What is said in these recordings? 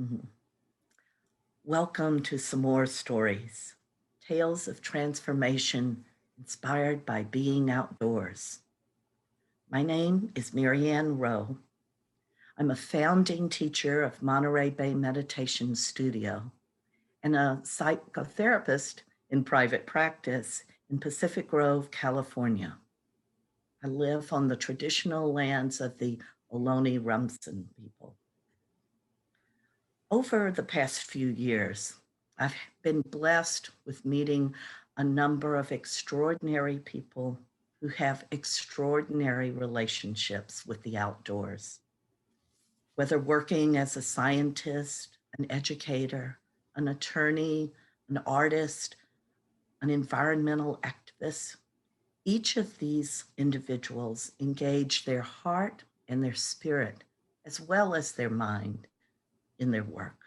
Mhm. Welcome to some more stories, tales of transformation inspired by being outdoors. My name is Marianne Rowe. I'm a founding teacher of Monterey Bay Meditation Studio and a psychotherapist in private practice in Pacific Grove, California. I live on the traditional lands of the Ohlone Rumsen people. Over the past few years, I've been blessed with meeting a number of extraordinary people who have extraordinary relationships with the outdoors. Whether working as a scientist, an educator, an attorney, an artist, an environmental activist, each of these individuals engage their heart and their spirit, as well as their mind, in their work.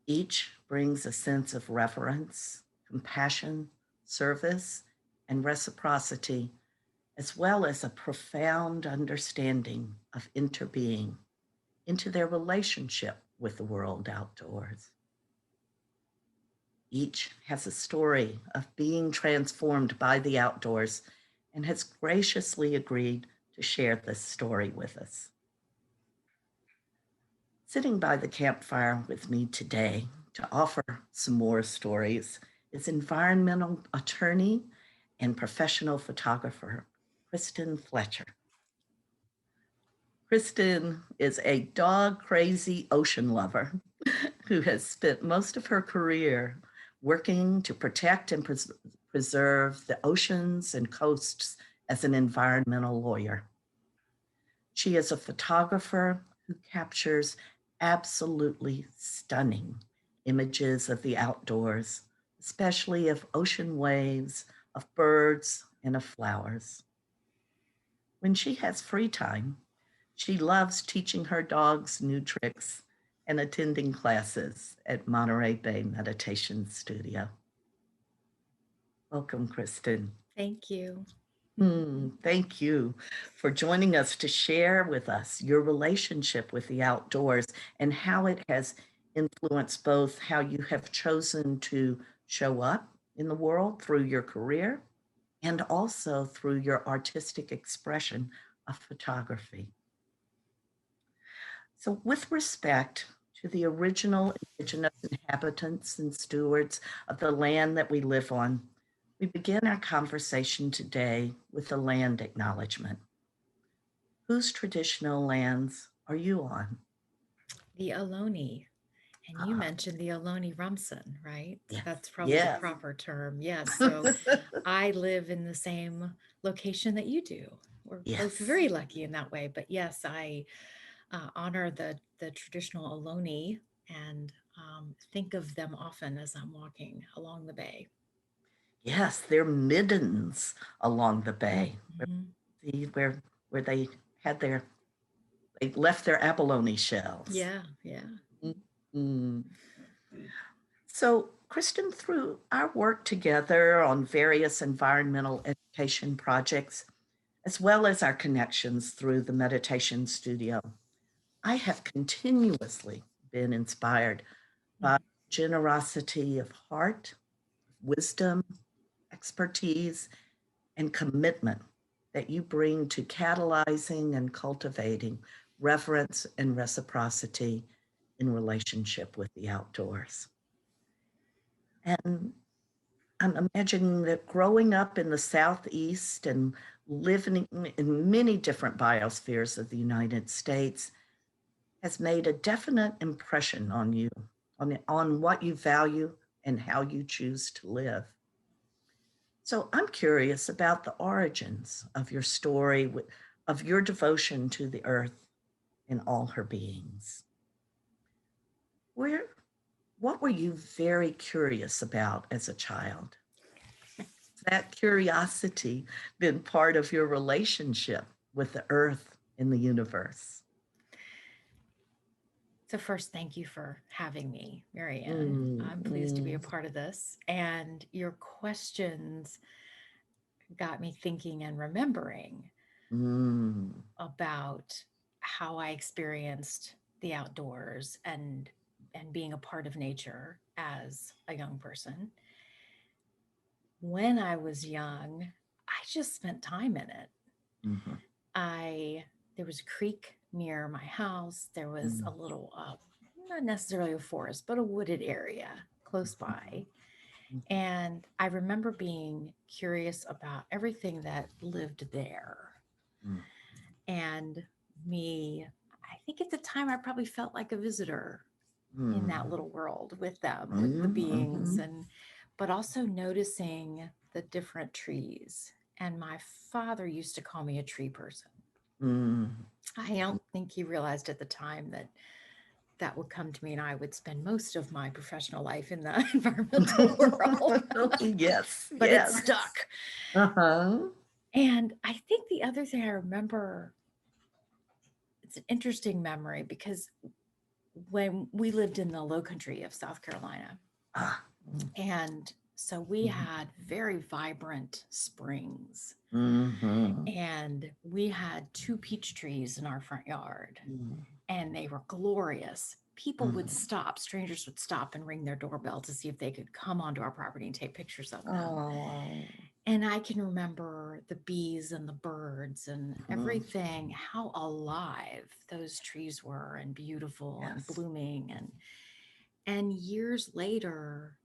Each brings a sense of reverence, compassion, service, and reciprocity, as well as a profound understanding of interbeing into their relationship with the world outdoors. Each has a story of being transformed by the outdoors and has graciously agreed to share this story with us. Sitting by the campfire with me today to offer some more stories is environmental attorney and professional photographer, Kristen Fletcher. Kristen is a dog crazy ocean lover who has spent most of her career working to protect and preserve the oceans and coasts as an environmental lawyer. She is a photographer who captures absolutely stunning images of the outdoors, especially of ocean waves, of birds, and of flowers. When she has free time, she loves teaching her dogs new tricks and attending classes at Monterey Bay Meditation Studio. Welcome, Kristen. Thank you. Thank you for joining us to share with us your relationship with the outdoors and how it has influenced both how you have chosen to show up in the world through your career and also through your artistic expression of photography. So, with respect to the original indigenous inhabitants and stewards of the land that we live on, we begin our conversation today with a land acknowledgement. Whose traditional lands are you on? The Ohlone. And you Ah, mentioned the Ohlone Rumsen, right? yes, That's probably the yes. proper term. Yes. So I live in the same location that you do. We're both Yes. very lucky in that way. But yes, I honor the traditional Ohlone and think of them often as I'm walking along the bay. Yes, they're middens along the bay. Mhm. Where they had they left their abalone shells. Yeah, yeah. Mm. So, Kristen, through our work together on various environmental education projects, as well as our connections through the meditation studio, I have continuously been inspired by generosity of heart, wisdom, expertise, and commitment that you bring to catalyzing and cultivating reverence and reciprocity in relationship with the outdoors. And I'm imagining that growing up in the Southeast and living in many different biospheres of the United States has made a definite impression on you, on what you value and how you choose to live. So I'm curious about the origins of your story, of your devotion to the earth and all her beings. Where, what were you very curious about as a child? That curiosity been part of your relationship with the earth and the universe? So, first, thank you for having me, Marianne. Mm, I'm pleased to be a mm, part of this. And your questions got me thinking and remembering mm, about how I experienced the outdoors and being a part of nature as a young person. When I was young, I just spent time in it. Mhm. I There was a creek near my house. There was a Mhm. little, not necessarily a forest, but a wooded area close by. Mhm. And I remember being curious about everything that lived there. Mhm. And me, I think at the time I probably felt like a visitor in that Mhm. little world with them, with the Mhm. beings, Mhm. and but also noticing the different trees. And my father used to call me a tree person. Mhm. I don't think he realized at the time that that would come to me and I would spend most of my professional life in the environmental world, Yes, but it yes. stuck. Uh-huh. And I think the other thing I remember, it's an interesting memory because when we lived in the low country of South Carolina, Ah. and so we Mhm. had very vibrant springs, Mhm. and we had two peach trees in our front yard, and they were glorious. People would Mhm. stop, strangers would stop and ring their doorbell to see if they could come onto our property and take pictures of them. Oh. And I can remember the bees and the birds and Mhm. everything, how alive those trees were and beautiful and Yes. blooming. And years later,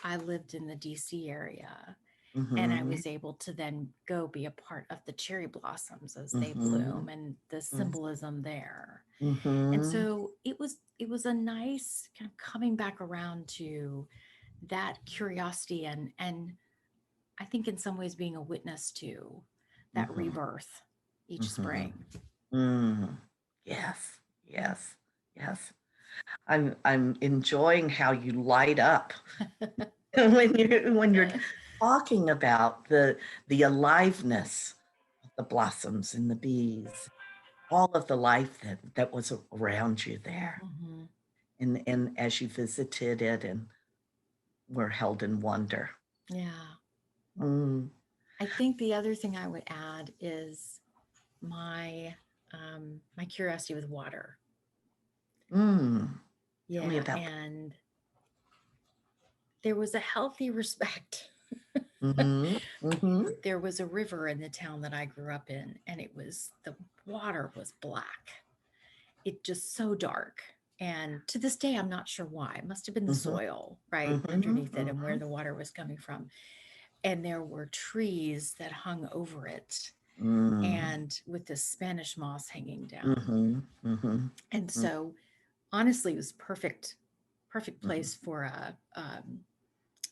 I lived in the DC area and I Mhm. was able to then go be a part of the cherry blossoms as they bloom Mhm. and the Mhm. symbolism there. And Mhm. so it was a nice kind of coming back around to that curiosity and I think in some ways being a witness to that Mhm. rebirth each Mhm. spring. Mm. Yes. Yes. Yes. I'm enjoying how you light up when you're talking about the aliveness of the blossoms and the bees, all of the life that was around you there, Mhm. and as you visited it and were held in wonder. Yeah. Mm. I think the other thing I would add is my my curiosity with water. Mm. Tell me Yeah, about that. and there was a healthy respect. Mhm. Mhm. There was a river in the town that I grew up in, and the water was black. It just so dark. And to this day, I'm not sure why. It must have been the Mhm. soil right Mhm. underneath it and where Mhm. the water was coming from. And there were trees that hung over it, Mm. and with the Spanish moss hanging down. Mhm. Mhm. And Mhm. so, honestly, it was perfect Mhm. place for a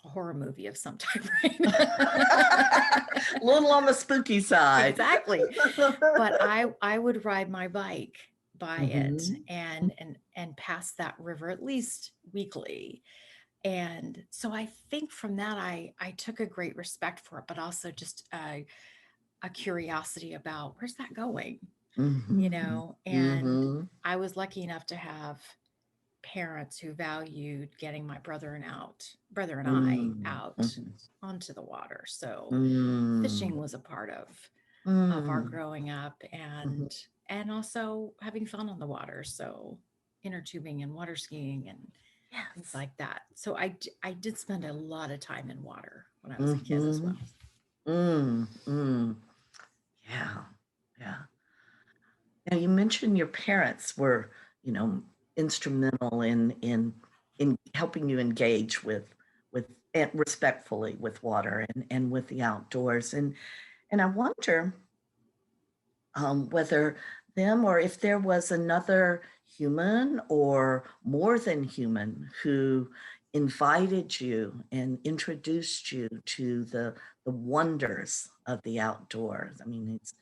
horror movie of some type, right? A little on the spooky side. Exactly. But I would ride my bike by it Mhm. and pass that river at least weekly. And so I think from that I took a great respect for it, but also just a curiosity about where's that going, Mhm. and Mhm. I was lucky enough to have parents who valued getting my brother and I Mm. out Mhm. onto the water. So Mm. fishing was a part of our Mm. growing up, Mhm. and also having fun on the water. So inner tubing and water skiing and things Yes. like that. So I did spend a lot of time in water when I was a kid as well. Mhm. Mm. Mm. Yeah. Yeah. Now you mentioned your parents were, you know, instrumental in helping you engage with and respectfully with water and with the outdoors. And I wonder whether them or if there was another human or more than human who invited you and introduced you to the wonders of the outdoors. I mean, it's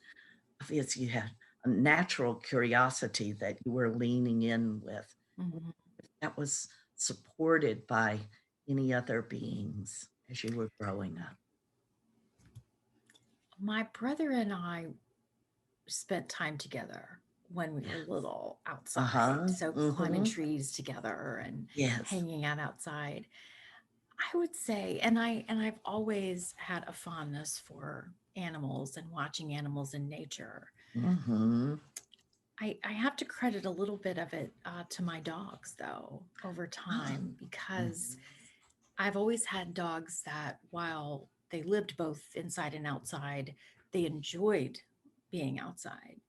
obvious you had a natural curiosity that you were leaning in with. Mhm. That was supported by any other beings as you were growing up. My brother and I spent time together when we were Yeah. little outside. Uh-huh. So climbing Mm-hmm. trees together and Yes. hanging out outside. I would say, and I've always had a fondness for animals and watching animals in nature. Mm-hmm. I have to credit a little bit of it to my dogs, though, over Oh. time, because Mhm. I've always had dogs that, while they lived both inside and outside, they enjoyed being outside.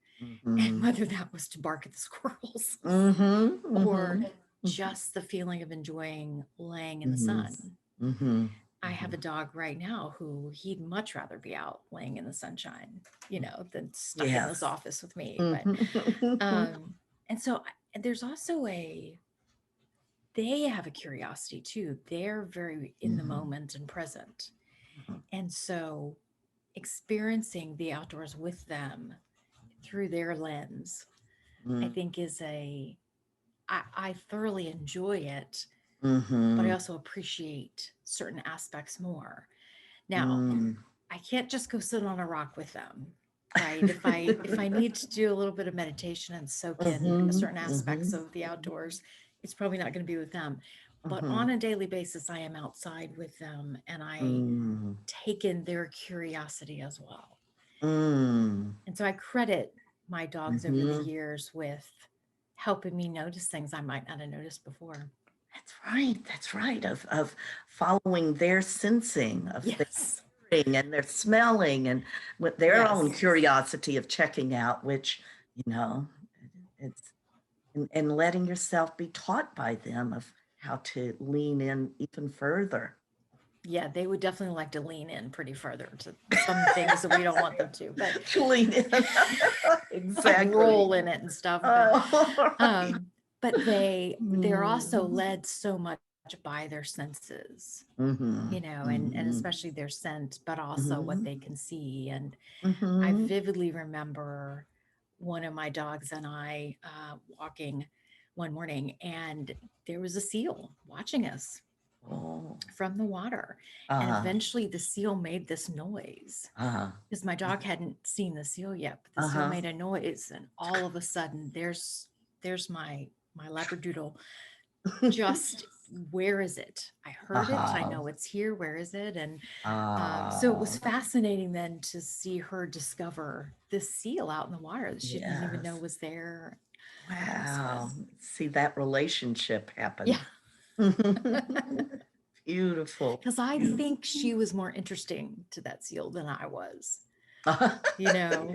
And Mhm. whether that was to bark at the squirrels Mhm. or Mhm. just the feeling of enjoying laying in the Mhm. sun. Mhm. I have a Mhm. dog right now who he'd much rather be out laying in the sunshine, than stuck in this Yes. office with me. But Mhm. and so and there's also they have a curiosity too. They're very in the Mhm. moment and present. And so experiencing the outdoors with them through their lens, I Mhm. think I thoroughly enjoy it, but I Mhm. also appreciate certain aspects more. Now, Mhm. I can't just go sit on a rock with them, right? If I need to do a little bit of meditation and soak in Mhm. certain aspects Mhm. of the outdoors, it's probably not going to be with them. But on Mhm. a daily basis, I am outside with them and I Mhm. take in their curiosity as well. Mhm. And so I credit my dogs over the Mhm. years with helping me notice things I might not have noticed before. That's right. That's right. Of following their sensing of their Yes. hearing and their smelling and with their own Yes. curiosity of checking out, which, you know, it's and letting yourself be taught by them of how to lean in even further. Yeah, they would definitely like to lean in pretty further to some things that we don't want them to, but To lean in. like Exactly. roll in it and stuff. But Oh, right. but they're also Mm. led so much by their senses, Mhm. and Mhm. especially their scent, but also what Mhm. they can see. And I Mhm. vividly remember one of my dogs and I walking one morning, and there was a seal watching us Oh. from the water. And Uh-huh. eventually the seal made this noise Uh-huh. because my dog hadn't seen the seal yet, but the seal Uh-huh. made a noise, and all of a sudden there's my labradoodle. Just, where is it? I heard it. I Uh-huh. know it's here. Where is it? And so it was Ah, fascinating then to see her discover this seal out in the water that she didn't even know yes. was there. So Wow. See that relationship yeah, happen. Beautiful. because I Beautiful. think she was more interesting to that seal than I was. Yeah,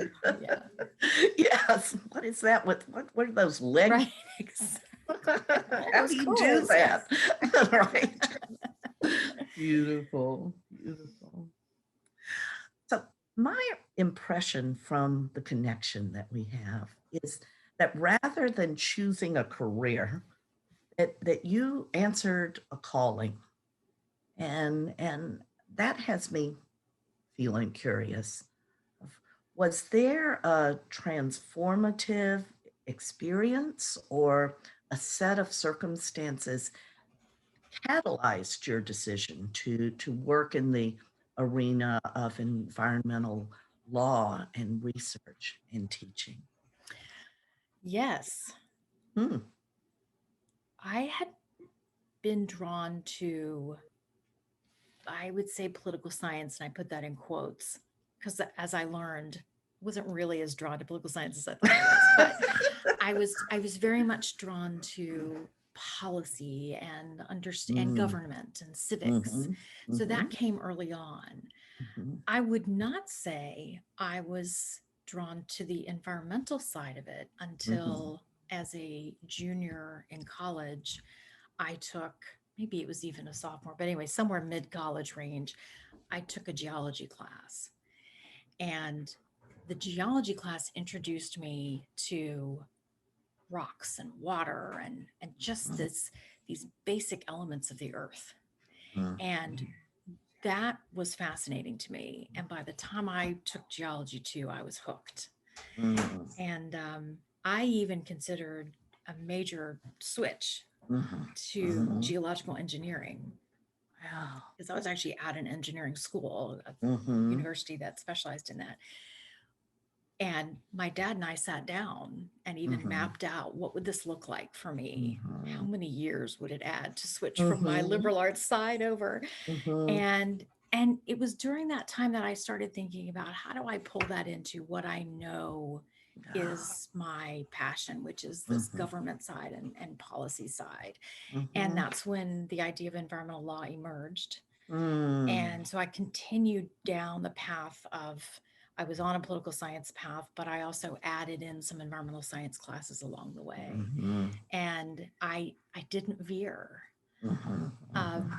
Yes. What is that? What are those legs? right. All How those do you do curls, that? yes. Right. Beautiful. Beautiful. So my impression from the connection that we have is that rather than choosing a career, that you answered a calling. And that has me feeling curious. Was there a transformative experience or a set of circumstances catalyzed your decision to work in the arena of environmental law and research and teaching? Yes, Hmm. I had been drawn to, I would say, political science, and I put that in quotes because as I learned, wasn't really as drawn to political science as I thought I was, but I was very much drawn to policy and understand Mm, government and civics. mhm, So that mhm, came early on. mhm, I would not say I was drawn to the environmental side of it mhm, until, as a junior in college, I took, maybe it was even a sophomore, but anyway, somewhere mid college range, I took a geology class. And the geology class introduced me to rocks and water and just mhm, these basic elements of the earth. mhm, And that was fascinating to me. And by the time I took geology too, I was hooked. mhm, And I even considered a major switch mhm, to mhm. geological engineering Wow. because I was actually at an engineering school, a Mhm, university that specialized in that. And my dad and I sat down and even mhm, mapped out, what would this look like for me? How mhm, many years would it add to switch from my mhm, liberal arts side over? mhm, And it was during that time that I started thinking about, how do I pull that into what I know is my passion, which is this Mm-hmm. government side and policy side. And Mm-hmm. that's when the idea of environmental law emerged. Mm. And so I continued down the path of, I was on a political science path, but I also added in some environmental science classes along the way. Mm-hmm. And I didn't veer. Mm-hmm. Um,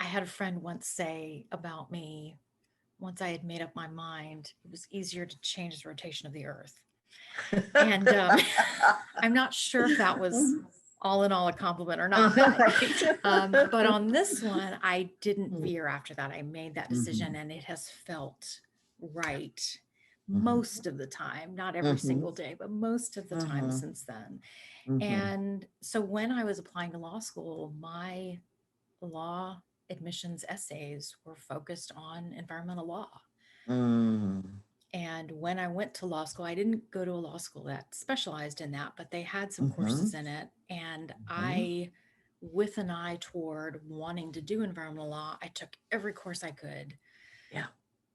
I had a friend once say about me, once I had made up my mind, it was easier to change the rotation of the earth. And I'm not sure if that was all in all a compliment or not, Right. but on this one, I didn't veer after that. I made that Mm-hmm. decision and it has felt right Mm-hmm. most of the time, not every Mm-hmm. single day, but most of the time Mm-hmm. since then. Mm-hmm. And so when I was applying to law school, my law admissions essays were focused on environmental law. Mm-hmm. And when I went to law school, I didn't go to a law school that specialized in that, but they had some Mm-hmm. courses in it. And I, with an eye toward wanting to do environmental law, I took every course I could. Yeah.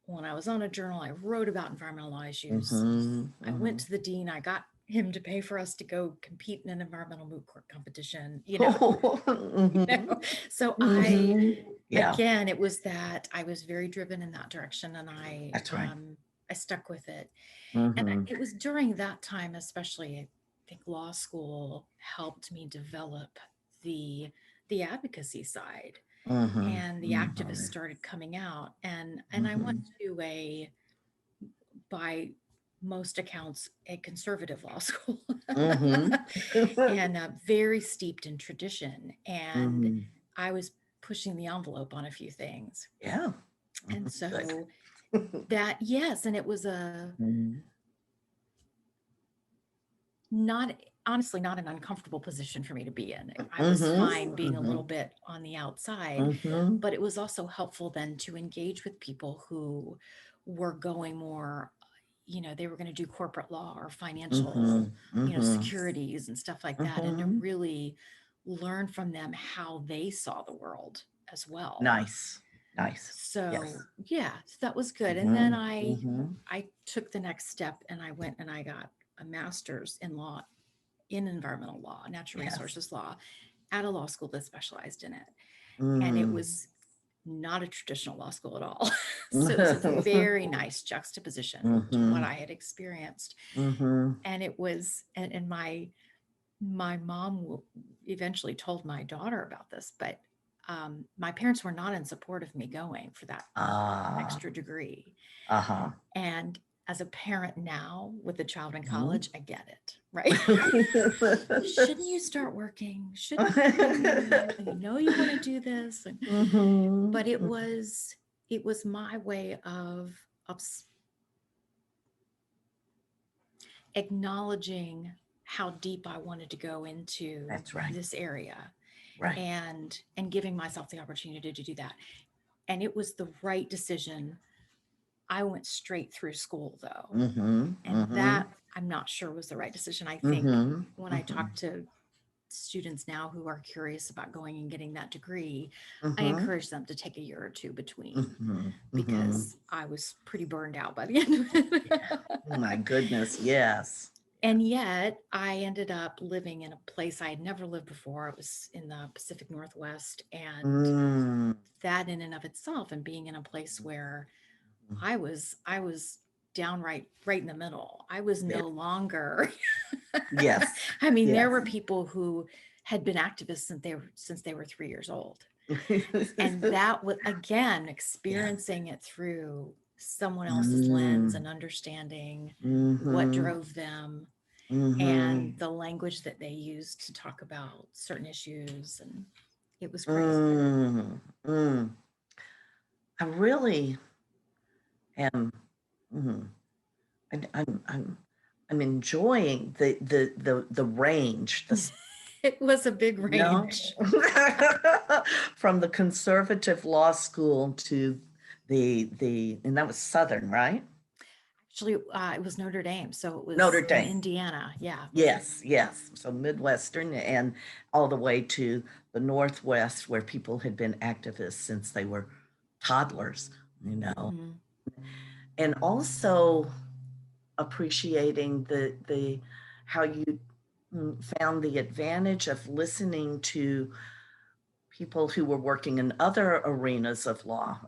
When I was on a journal, I wrote about environmental law issues. Mm-hmm. I went Mm-hmm. to the dean, I got him to pay for us to go compete in an environmental moot court competition, you Mm-hmm. know. So I, Mm-hmm. Yeah, again, it was that I was very driven in that direction, and that's right. I stuck with it. And Mm-hmm. it was during that time, especially, I think law school helped me develop the the advocacy side, Mm-hmm. and the activists Mm-hmm. started coming out. And I went Mm-hmm. to a, by most accounts, a conservative law school, Mm-hmm. and very steeped in tradition. And Mm-hmm. I was pushing the envelope on a few things. Yeah. And Good. so that, yes, and it was a, Mhm. not, honestly, not an uncomfortable position for me to be in. I was Mhm, fine being a little mhm, bit on the outside, mhm. but it was also helpful then to engage with people who were going more, they were going to do corporate law or financial, Mhm, mhm, securities and stuff like that, and to mhm. really learn from them how they saw the world as well. Nice, nice. Yes. So yeah, that was good. And then Mhm, I mhm. I took the next step and I went and I got a master's in law, in environmental law, natural Yes. resources law, at a law school that specialized in it. And it Mm. was not a traditional law school at all. So it was a very nice juxtaposition to what Mhm, I had experienced. mhm. And it was, and my mom eventually told my daughter about this, but my parents were not in support of me going for that Ah, extra degree. uh-huh. And as a parent now with a child in Mhm. college, I get it, right? Shouldn't you start working? Shouldn't you know you want to do this? Mhm, But it was my way of acknowledging how deep I wanted to go into that's right, this area, right. and giving myself the opportunity to do that. And it was the right decision. I went straight through school though. Mhm, And that, mhm, I'm not sure was the right decision. I think mhm, when I mhm, talk to students now who are curious about going and getting that degree, I mhm, encourage them to take a year or two between, mhm, mhm. because I was pretty burned out by the end of it. Yeah. Oh my goodness, yes. And yet I ended up living in a place I had never lived before. It was in the Pacific Northwest. And Mm. that in and of itself, and being in a place where I was downright right in the middle. I was Yeah. no longer Yes, I mean, there yes. were people who had been activists since they were 3 years old. And that was, again, Yeah. experiencing it through someone else's lens Mm. and understanding what Mhm, drove them and mhm, the language that they used to talk about certain issues. And it was great. mm, mm. I really am, mm, I'm enjoying the range, It was a big you know, range. from the conservative law school to and that was Southern, right? Actually, it was Notre Dame, so it Notre was in Dame. Indiana. Yeah. Yes, yes. So Midwestern and all the way to the Northwest, where people had been activists since they were toddlers, you know. Hmm. And also, appreciating the how you found the advantage of listening to people who were working in other arenas of law,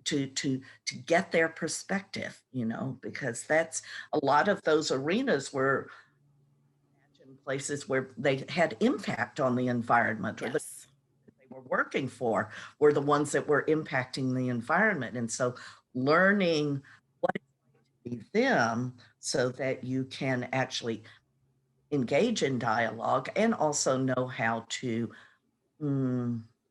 to get their perspective, because that's a lot of those arenas were places where they had impact on the environment, or the Yes. they were working for were the ones that were impacting the environment. And so learning what it be them so that you can actually engage in dialogue and also know how to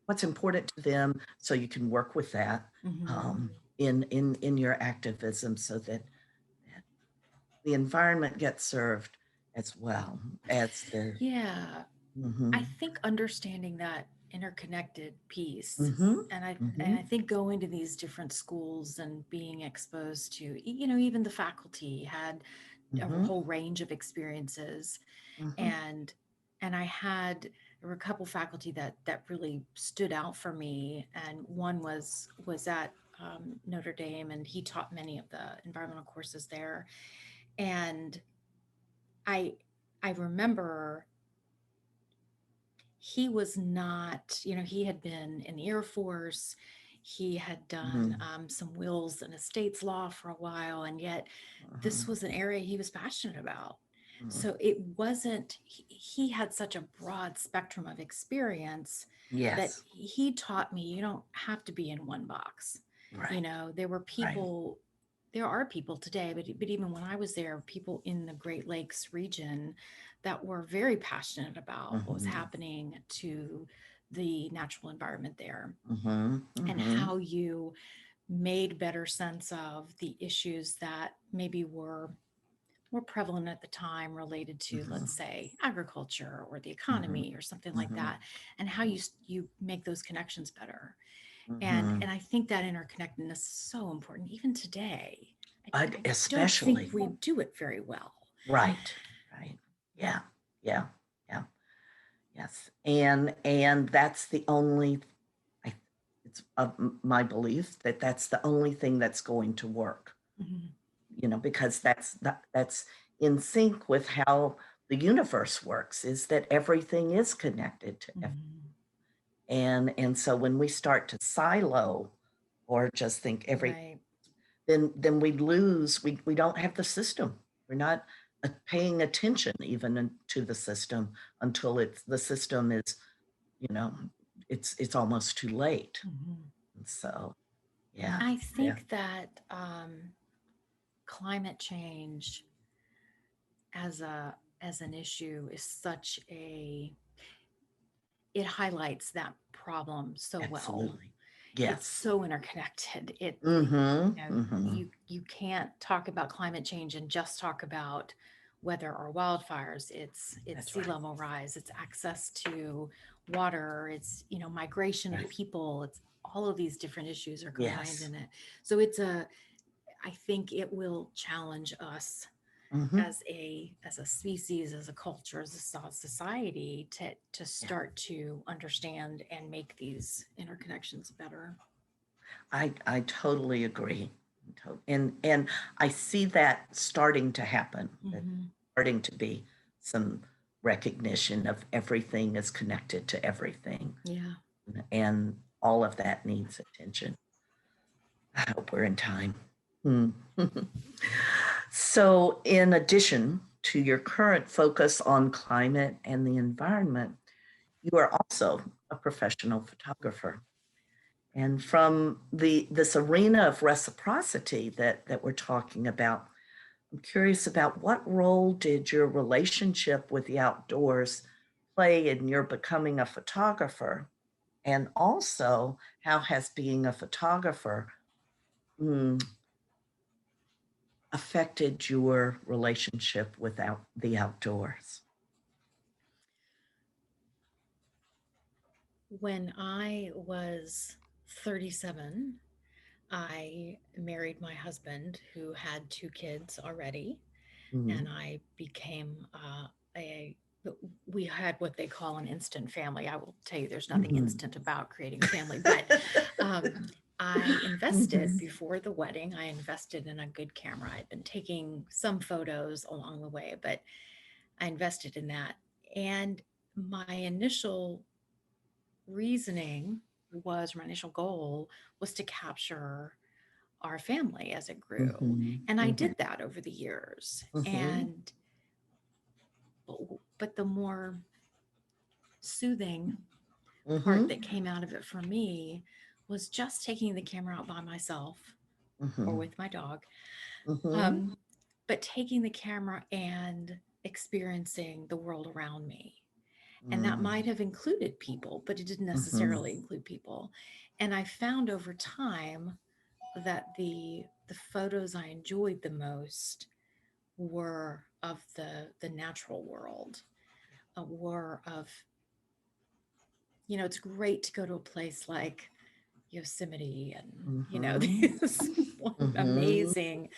what's important to them so you can work with that Hmm. in your activism so that the environment gets served as well as the Yeah. I mhm, think understanding that interconnected piece, mhm, and I mhm, think going to these different schools and being exposed to, even the faculty had a mhm, whole range of experiences, mhm, and there were a couple faculty that really stood out for me, and one was at Notre Dame, and he taught many of the environmental courses there, and I I remember he was not, he had been in the Air Force. He had done mhm, some wills and estates law for a while, and yet this mhm, was an area he was passionate about. mhm. So it wasn't, he had such a broad spectrum of experience that Yes, he taught me you don't have to be in one box. right, There were right. people, there are people today, but even when I was there, people in the Great Lakes region that were very passionate about what was Mhm, happening to the natural environment there, mhm, and mhm, how you made better sense of the issues that maybe were more prevalent at the time related to, let's mhm, say, agriculture or the mhm, economy or something like mhm, that, and how you make those connections better. And mhm. I think that interconnectedness is so important even today. I don't think Especially we do it very well. right, right. Yeah, yeah, yeah, yes. And that's the only, I, it's my belief that that's the only thing that's going to work, Mhm. because that's in sync with how the universe works, is that everything is connected to everything. Mhm. And so when we start to silo or just think every, Right. then we don't have the system. We're not paying attention even to the system until the system is, you know, it's almost too late. Mhm. So yeah, I yeah, think that climate change as an issue is such a, it highlights that problem so well. absolutely. It's Yes. so interconnected. Mm-hmm. Mm-hmm. You can't talk about climate change and just talk about weather or wildfires. It's That's sea right. level rise, it's access to water, it's migration of Right. people, it's all of these different issues are combined Yes. in it. So it's a, I think it will challenge us Mm-hmm. as a species, as a culture, as a society, to Yeah. start to understand and make these interconnections better. I totally agree. And I see that starting to happen. That Hmm. starting to be some recognition of everything is connected to everything, Yeah. and all of that needs attention. I hope we're in time. Hmm. So, in addition to your current focus on climate and the environment, you are also a professional photographer. And from this arena of reciprocity that we're talking about, I'm curious about what role did your relationship with the outdoors play in your becoming a photographer? And also, how has being a photographer mm, affected your relationship with the outdoors? When I was 37, I married my husband who had two kids already, and Mm, I became a we had what they call an instant family. I will tell you, there's nothing mhm. instant about creating a family, but um, I invested Mhm. before the wedding. I invested in a good camera. I'd been taking some photos along the way, but I invested in that. And my initial reasoning my initial goal was to capture our family as it grew. Mhm. And I Mhm. did that over the years. Mhm. And, but the more soothing part Mhm. that came out of it for me was just taking the camera out by myself or Mhm. with my dog. Mhm. Um, but taking the camera and experiencing the world around me. And that Mhm. might have included people, but it didn't Mhm. necessarily include people. And I found over time that the photos I enjoyed the most were of the natural world, were of, it's great to go to a place like Yosemite and, Mhm. these Mhm. amazing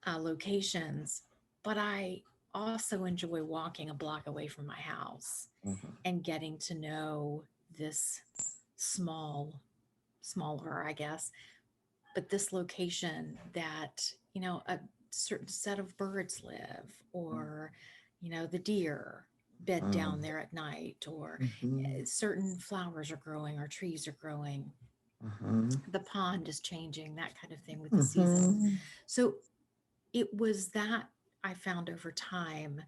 locations. But I also enjoy walking a block away from my house Mhm. and getting to know this smaller, I guess, but this location that, a certain set of birds live, or, the deer bed down there at night, or Mhm. certain flowers are growing or trees are growing, Mhm. the pond is changing, that kind of thing with the seasons. Mhm. So it was that I found over time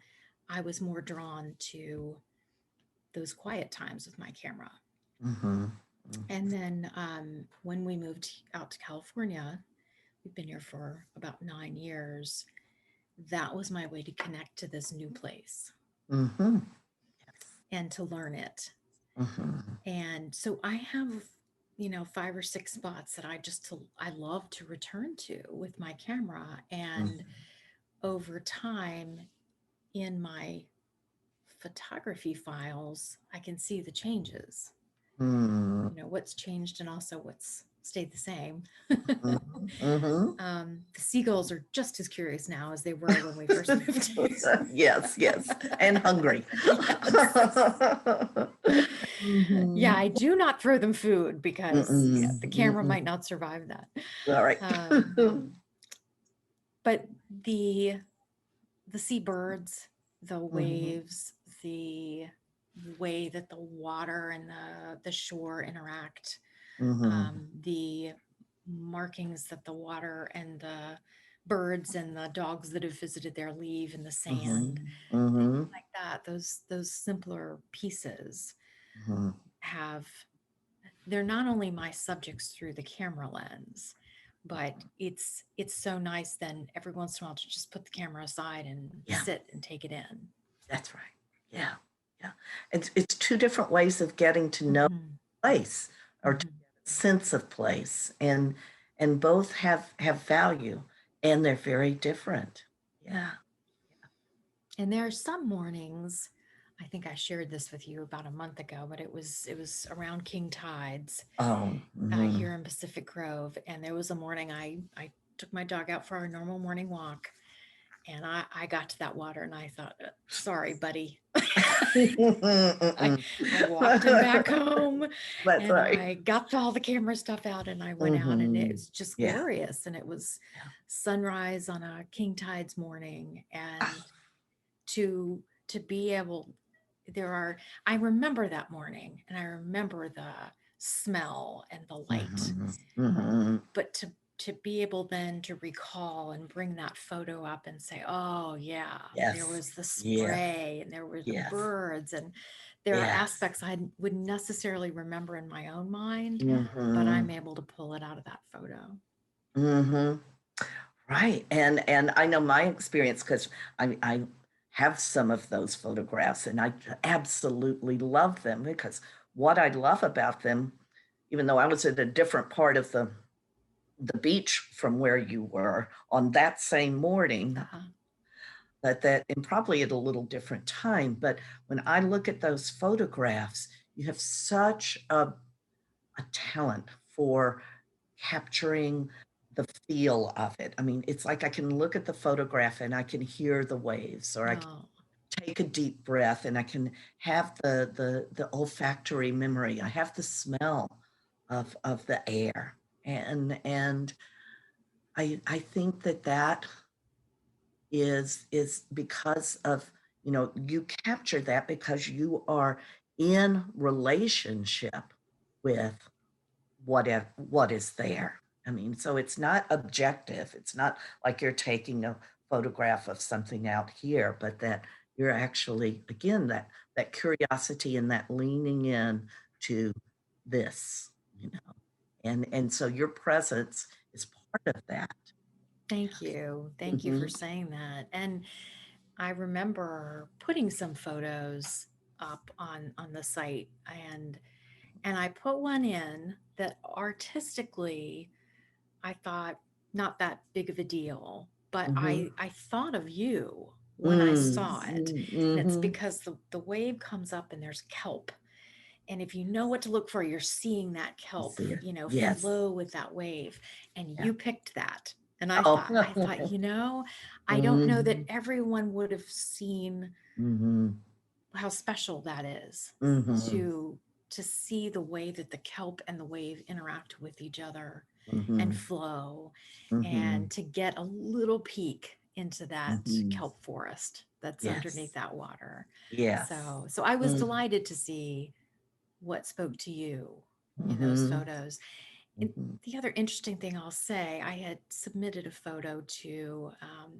I was more drawn to those quiet times with my camera. Mhm. And then when we moved out to California, we've been here for about 9 years. That was my way to connect to this new place Mhm. and to learn it. Mhm. And so I have, 5 or 6 spots that I love to return to with my camera. And over time in my photography files, I can see the changes, Mhm. what's changed and also what's stayed the same. Mhm. Mhm. The seagulls are just as curious now as they were when we first moved here. Yes, yes, and hungry. Yes. Yeah, Mhm. I do not throw them food because Mm-mm. the camera Mm-mm. might not survive that. All right. Um, but the the seabirds, the Mhm. waves, the way that the water and the shore interact, Mhm. the markings that the water and the birds and the dogs that have visited there leave in the sand, Mhm. things Mhm. like that. Those simpler pieces Mhm. have they're not only my subjects through the camera lens, but it's so nice then every once in a while to just put the camera aside and Yeah, sit and take it in. that's right. Yeah, yeah. It's two different ways of getting to know Hmm. place or to Hmm. get a sense of place, and both have value, and they're very different. Yeah. And there are some mornings, I think I shared this with you about a month ago, but it was around king tides Oh. Mhm. here in Pacific Grove, and there was a morning I took my dog out for our normal morning walk, and I got to that water and I thought, sorry, buddy. I Mm-mm. I walked him back home That's and right. I got all the camera stuff out and I went out and Mhm. it's just Yeah. glorious. And it was Yeah. sunrise on a king tides morning, and to be able there are I remember that morning and I remember the smell and the light, Mhm. Mhm. but to be able then to recall and bring that photo up and say, oh yeah, there Yes. was the Yes. spray and there were the Yes. birds, and there are Yes. aspects I wouldn't necessarily remember in my own mind, but I'm Mhm. able to pull it out of that photo. Mhm. Right. And I know my experience because I have some of those photographs and I absolutely love them because what I love about them, even though I was at a different part of the beach from where you were on that same morning, Uh-huh. but that and probably at a little different time. But when I look at those photographs, you have such a talent for capturing the feel of it. I mean, it's like I can look at the photograph and I can hear the waves, or I can Oh, take a deep breath and I can have the olfactory memory. I have the smell of the air. And I think that is because of, you capture that because you are in relationship with what is there. I mean, so it's not objective. It's not like you're taking a photograph of something out here, but that you're actually, again, that curiosity and that leaning in to this, you know. And so your presence is part of that. Thank you. Thank you for Mhm. saying that. And I remember putting some photos up on the site, and I put one in that artistically I thought not that big of a deal, but Mhm. I thought of you when I Mm. saw it. Mm. And it's Mhm. because the wave comes up and there's kelp. And if you know what to look for, you're seeing that You kelp, see it? Yes. flow with that wave. And Yeah. you picked that. And Oh. I thought, I don't know that Mhm. everyone would have seen Mhm. how special that is Mhm. to see the way that the kelp and the wave interact with each other and Mhm. flow, and Mhm. to get a little peek into that Mhm. kelp forest that's underneath Yes. that water. Yes. So I was Mm. delighted to see what spoke to you in those Mhm. photos. And Mhm. the other interesting thing I'll say, I had submitted a photo to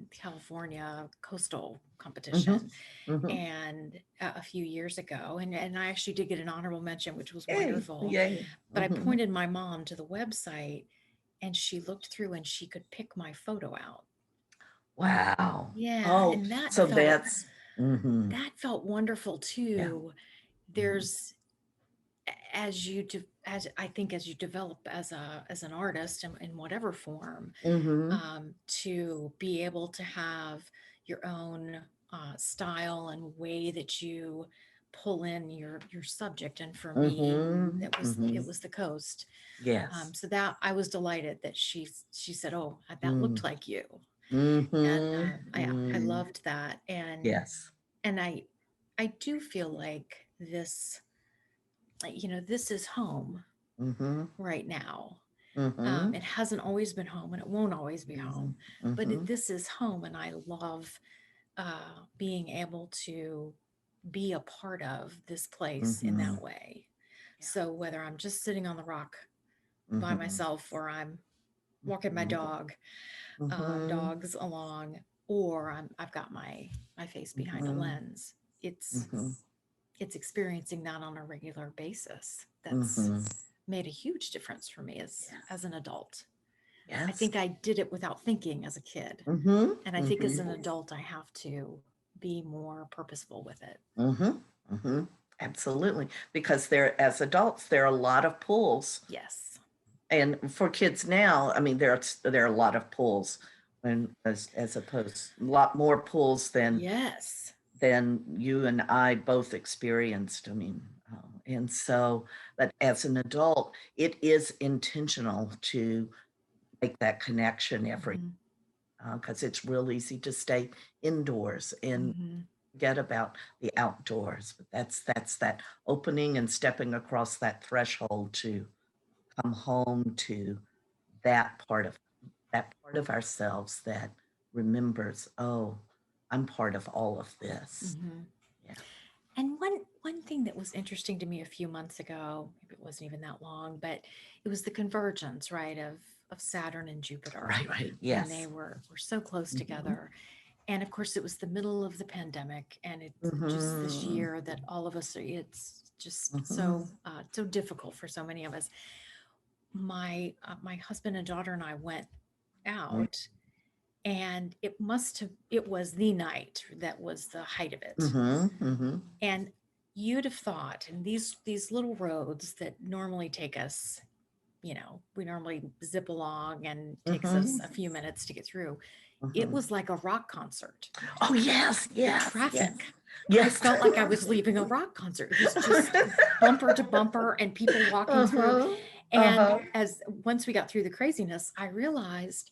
California coastal Mhm. competition, Mhm. and a few years ago, and I actually did get an honorable mention, which was Yay. wonderful. Yay. But I Mhm. pointed my mom to the website, and she looked through and she could pick my photo out. Wow. Yeah, Oh, and so that's mhm. that felt wonderful Yeah. too. Mhm. There's as you as I think as you develop as an artist in whatever form, Mhm. to be able to have your own style and way that you pull in your subject. And for me, Mhm. it Mhm. was the coast. Yes. So that I was delighted that she said, "Oh, that looked Mm. like you," and Mhm. I Mm. loved that. Yes. And I do feel like this, this is home Mhm. right now. Mhm. It hasn't always been home, and it won't always be Mhm. home, but Mhm. this is home, and I love being able to be a part of this place in Mhm. that way. Yeah. So whether I'm just sitting on the rock by Mhm. myself, or I'm walking my Mhm. Mhm. dogs along, or I've got my face behind a Mhm. lens, it's Mhm. experiencing that on a regular basis. That's Mhm. made a huge difference for me Yes. as an adult. I Yes. think I did it without thinking as a kid. Mhm. And I think as an Mhm. adult, I have to be more purposeful with it. Mhm. Mhm. Absolutely. Because there, as adults, there are a lot of pulls. Yes. And for kids now, I mean, there are a lot of pulls when as opposed a lot more pulls Yes. than you and I both experienced. I mean, and so, but as an adult, it is intentional to make that connection every, Hmm. because it's real easy to stay indoors and Hmm. forget about the outdoors. But that's that opening and stepping across that threshold to come home to that part of ourselves that remembers, oh, I'm part of all of this. Hmm. Yeah. And one thing that was interesting to me a few months ago, maybe it wasn't even that long, but it was the convergence, right, of Saturn and Jupiter Right, right. when they Yes. were so close Mhm. together. And of course, it was the middle of the pandemic, and it's just this Mhm. year that all of us, it's just Mhm. so difficult for so many of us. My husband and daughter and I went out, and it was the night that was the height of it. Mhm. Mhm. And you'd have thought, and these little roads that normally take us, we normally zip along and takes us Mhm. a few minutes to get through. It Mhm. was like a rock concert. Oh, yes, The yes, yes. traffic, I Yes. felt like I was leaving a rock concert. It was just bumper to bumper and people walking through. Uh-huh. And Uh-huh. as once we got through the craziness, I realized,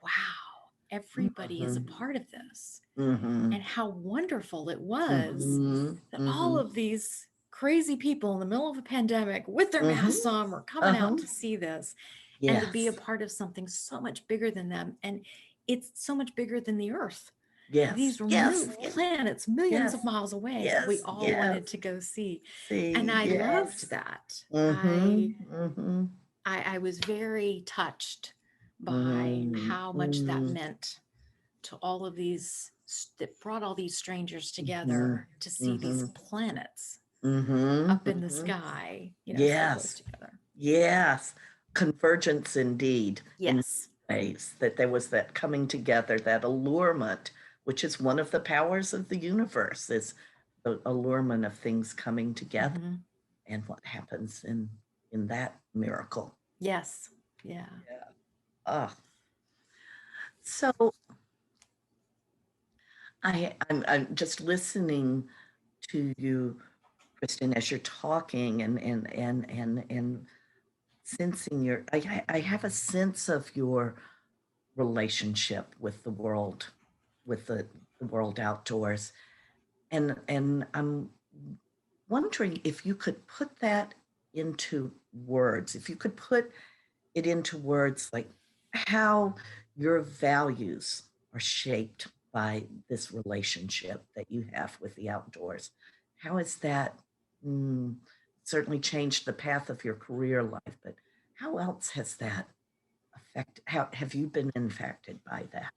wow, everybody is a Mhm. part of this. Mhm. And how wonderful it was Mhm. that all Mhm. of these crazy people in the middle of a pandemic with their Mhm. masks on were coming Uh-huh. out to see this. and to be a Yes. part of something so much bigger than them. And it's so much bigger than the earth. Yes. These were Yes. planets millions Yes. of miles away that we Yes. all wanted Yes. to go see. And See, I loved yes. that. Mm-hmm. Mm-hmm. I was very touched by Mm-hmm. how much that Mm-hmm. meant to all of these, that brought all these strangers Mm-hmm. together to see these Mm-hmm. planets Mm-hmm. up in the Mm-hmm. sky, so close Yes. together. Yes. Convergence indeed, in Yes. ways that there was that coming together, that allurement, which is one of the powers of the universe, is the allurement of things coming together, Hmm. and what happens in that miracle. Yes. Yeah. Yeah. Ah, so I'm just listening to you, Kristen, as you're talking and sensing I have a sense of your relationship with the world, with the world outdoors. And I'm wondering if you could put that into words, if you could put it into words, like how your values are shaped by this relationship that you have with the outdoors. How has that mm, certainly changed the path of your career life, but how else has that affected? How have you been impacted by that?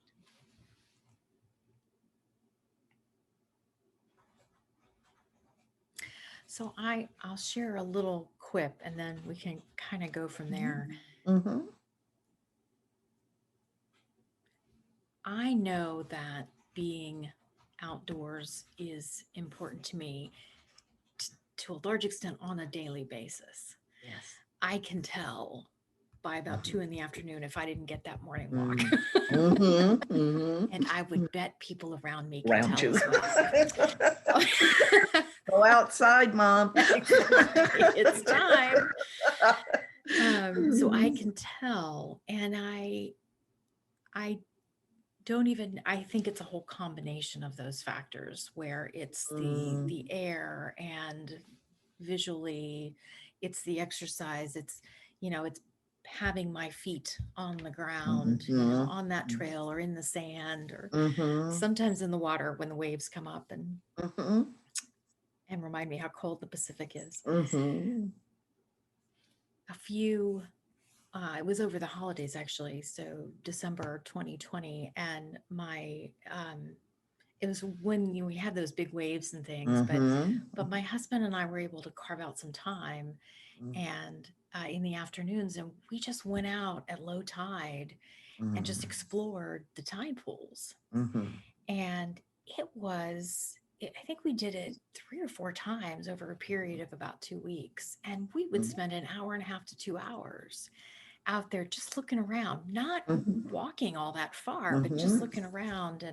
So I'll share a little quip and then we can kind of go from there. Mm-hmm. I know that being outdoors is important to me to a large extent on a daily basis. Yes. I can tell by about Mm-hmm. 2 in the afternoon if I didn't get that morning walk. Mm. Mm-hmm. And I Mm-hmm. would bet people around me can Around tell you. as well. Go outside, Mom. Exactly. It's time. So I can tell, and I don't even, I think it's a whole combination of those factors where it's Mm, the air, and visually it's the exercise, it's having my feet on the ground, mhm, on that trail or in the sand, or mhm, sometimes in the water when the waves come up mhm, and remind me how cold the Pacific is. mhm, A few It was over the holidays actually, so December 2020, and my it was when we had those big waves and things, mhm, but my husband and I were able to carve out some time, and in the afternoons, and we just went out at low tide and just explored the tide pools. mhm, And I think we did it 3 or 4 times over a period of about 2 weeks. And we would mhm, spend an hour and a half to 2 hours out there just looking around, not mhm, walking all that far, but just mhm, looking around.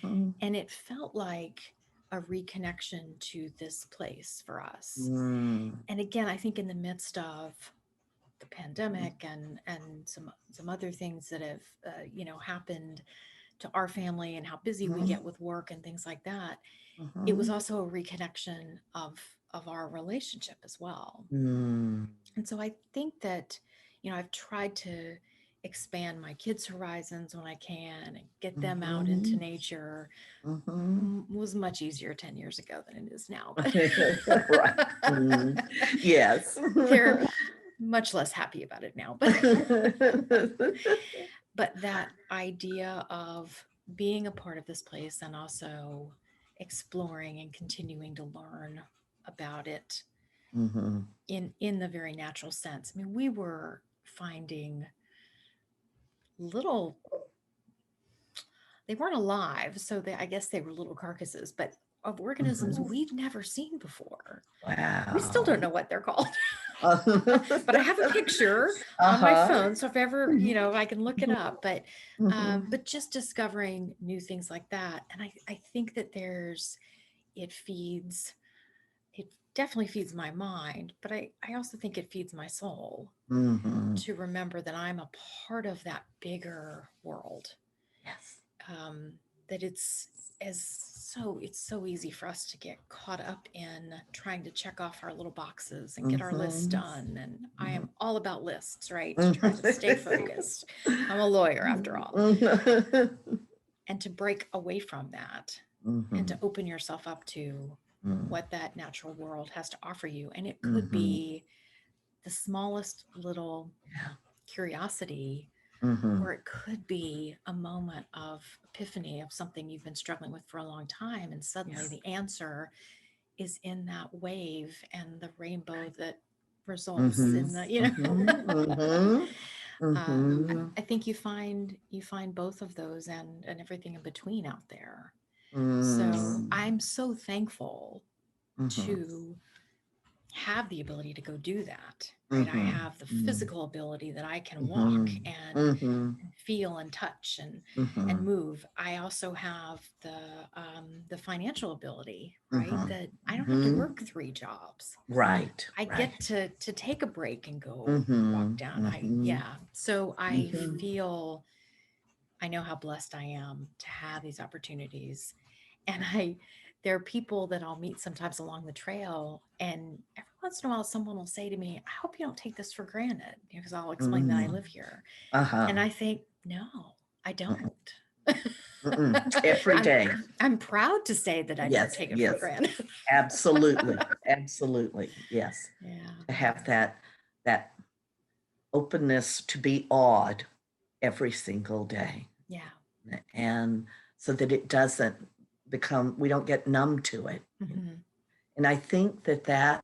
mhm, And it felt like a reconnection to this place for us. mhm, And again, I think in the midst of the pandemic and some other things that have happened to our family and how busy we mhm, get with work and things like that, it was mhm, also a reconnection of our relationship as well. mhm, And so I think that, I've tried to expand my kids' horizons when I can and get them out into mhm, nature. mhm. Was much easier 10 years ago than it is now, but Right. Mhm. Yes. they're much less happy about it now. But that idea of being a part of this place and also exploring and continuing to learn about it Mhm, in the very natural sense. I mean, we were finding little, they weren't alive, so I guess they were little carcasses, but of organisms mhm. we've never seen before. We still don't Wow. know what they're called. But I have a picture on my Uh-huh. phone, so if ever, I can look it Mhm, up. But mhm, just discovering new things like that, and I think that it feeds, it definitely feeds my mind, but I also think it feeds my soul mhm. to remember that I'm a part of that bigger world. Yes. Um, that it's so easy for us to get caught up in trying to check off our little boxes and get our list Mhm. done. And I am Mhm. all about lists, right? To try to stay Mhm. focused. I'm a lawyer after all. Mhm. And to break away from that and to Mhm. open yourself up to Mhm. what that natural world has to offer you. And it could Mhm. be the smallest little Yeah. curiosity, Mhm. or it could be a moment of epiphany of something you've been struggling with for a long time. And suddenly Yeah. the answer is in that wave and the rainbow that results Mhm. in the, Mhm. Mhm. uh, Mhm. I think you find both of those and everything in between out there. So Mm. I'm so thankful Mhm. to have the ability to go do that, right? I Mhm. have the Mhm. physical ability that I can walk Mhm. and Mhm. feel and touch and Mhm. move. I also have the financial ability, right? Mhm. That I don't have to Mhm. work 3 jobs. Right. I Right. get to take a break and go walk Mhm. down. Mhm. So I Mhm. feel I know how blessed I am to have these opportunities. And I there are people that I'll meet sometimes along the trail, and every once in a while someone will say to me, I hope you don't take this for granted, because I'll explain that I Mhm. live here. And Uh-huh. I think, no, I Mm-mm. don't. Mm-mm. Every I'm day. I'm proud to say that I don't Yes. take it for Yes. granted. Absolutely. Absolutely. Yes. Yeah. To have that openness to be awed every single day. Yeah. And so that it doesn't become, we don't get numb to it. Hmm. And I think that that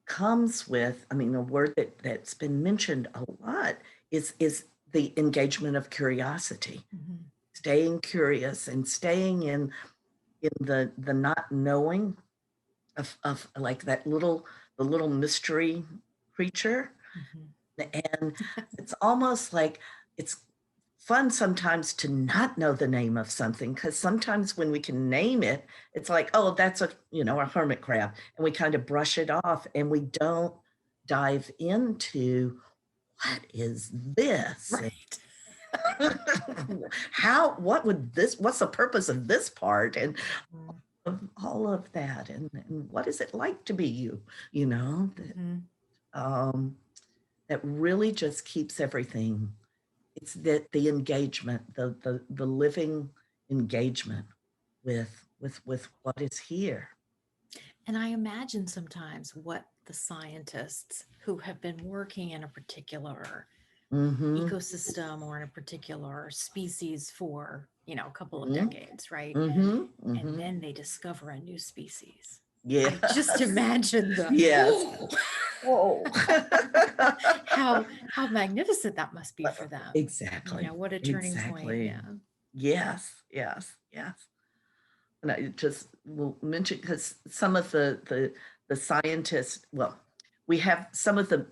comes with, I mean, a word that's been mentioned a lot is the engagement of curiosity, Hmm. staying curious and staying in the not knowing of like the little mystery creature. Hmm. And it's almost like it's fun sometimes to not know the name of something, because sometimes when we can name it, it's like, oh, that's a hermit crab, and we kind of brush it off and we don't dive into what is this. Right. What's the purpose of this part, and Hmm. of all of that, and what is it like to be you, you know that, Hmm. um that really just keeps everything. It's that the engagement, the living engagement with what is here. And I imagine sometimes what the scientists who have been working in a particular Mm-hmm. ecosystem or in a particular species for, a couple of Mm-hmm. decades, right? Mm-hmm. And Mm-hmm. then they discover a new species. I just Yes. imagine the Yes. Whoa. how magnificent that must be for them. Exactly. What a turning point. Exactly. Yeah. Yes. Yes. Yes. And I just will mention, because some of the scientists, well, we have some of the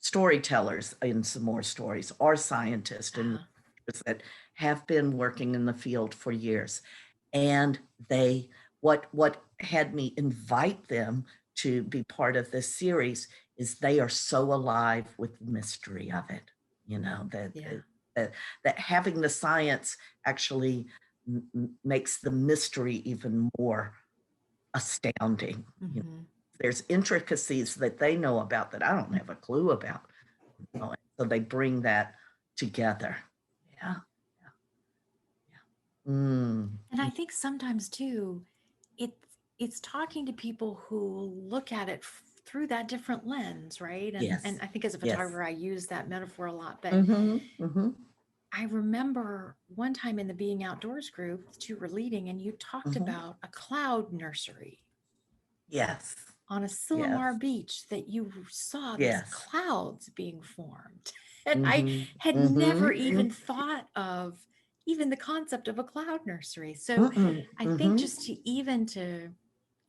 storytellers in some more stories are scientists and Uh-huh. that have been working in the field for years. And they what had me invite them to be part of this series is they are so alive with the mystery of it. You know, that Yeah. that that, that having the science actually makes the mystery even more astounding. Hmm. There's intricacies that they know about that I don't have a clue about. So they bring that together. Yeah. Yeah. Mm. And I think sometimes too, it's it's talking to people who look at it through that different lens, right? And Yes. I think as a Yes. photographer, I use that metaphor a lot. But Mm-hmm. Mm-hmm. I remember one time in the Being Outdoors group that you were leading, and you talked Mm-hmm. about a cloud nursery Yes. on a Yes. Sillamar beach that you saw these Yes. clouds being formed. And I Mm-hmm. had never Mm-hmm. even thought of even the concept of a cloud nursery. So Mm-hmm. I think Mm-hmm. just to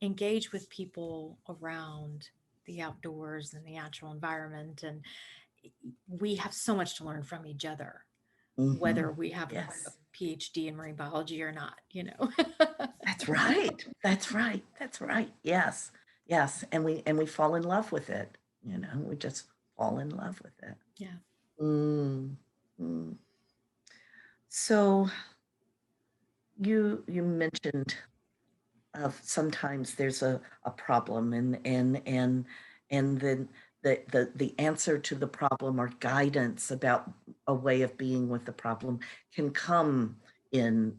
engage with people around the outdoors and the natural environment, and we have so much to learn from each other, Mm-hmm. whether we have a Yes. PhD in marine biology or not. That's right. That's right. That's right. Yes. Yes. And we fall in love with it. We just fall in love with it. Yeah. Mm. Mm. So You mentioned of sometimes there's a problem and then the answer to the problem or guidance about a way of being with the problem can come in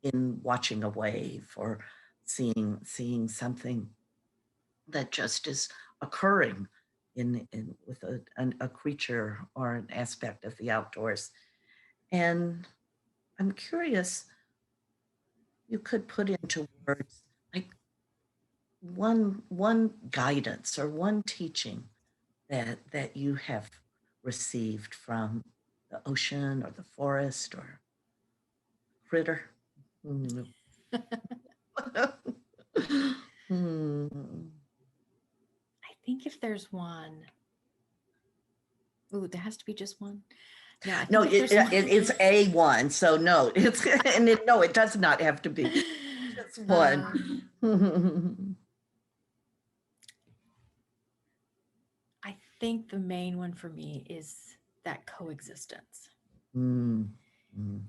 in watching a wave or seeing something that just is occurring in with a creature or an aspect of the outdoors. And I'm curious, you could put into words like one guidance or one teaching that you have received from the ocean or the forest or critter. Mm. Hmm. I think if there's one, ooh, there has to be just one. No, I No, think if there's one, it's a one, so no, it's and no, it does not have to be just one. um, I think the main one for me is that coexistence. Mm, mm,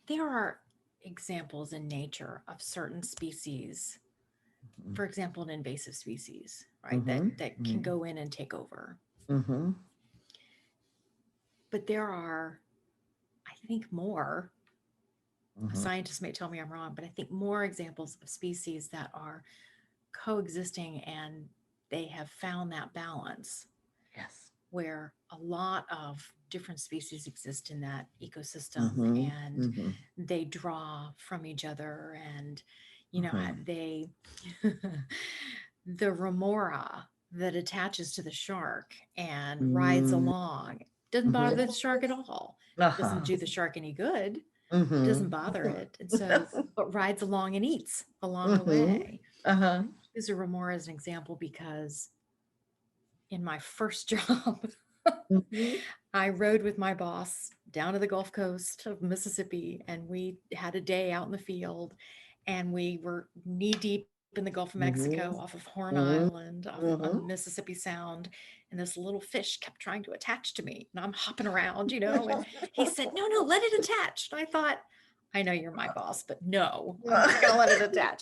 There are examples in nature of certain species, for example, an invasive species, right, mm-hmm, that can mm, go in and take over. mm-hmm, But there are, I think, more. mm-hmm. Scientists may tell me I'm wrong, but I think more examples of species that are coexisting and they have found that balance Yes. where a lot of different species exist in that ecosystem Mm-hmm, and mm-hmm, they draw from each other and mm-hmm. they the remora that attaches to the shark and rides Mm, along doesn't bother mhm. the shark at all, doesn't Uh-huh. do the shark any good, doesn't Mhm. bother it, and so but rides along and eats along the Mhm. way. Uh-huh. Use a remora as an example because in my first job Mhm. I rode with my boss down to the Gulf Coast of Mississippi, and we had a day out in the field, and we were knee deep in the Gulf of Mhm. Mexico, off of Horn Mhm. Island, off on the Mhm. Mississippi Sound, and this little fish kept trying to attach to me, and I'm hopping around, and he said, "No, no, let it attach." And I thought, I know you're my boss, but no, I'm not going to let it attach.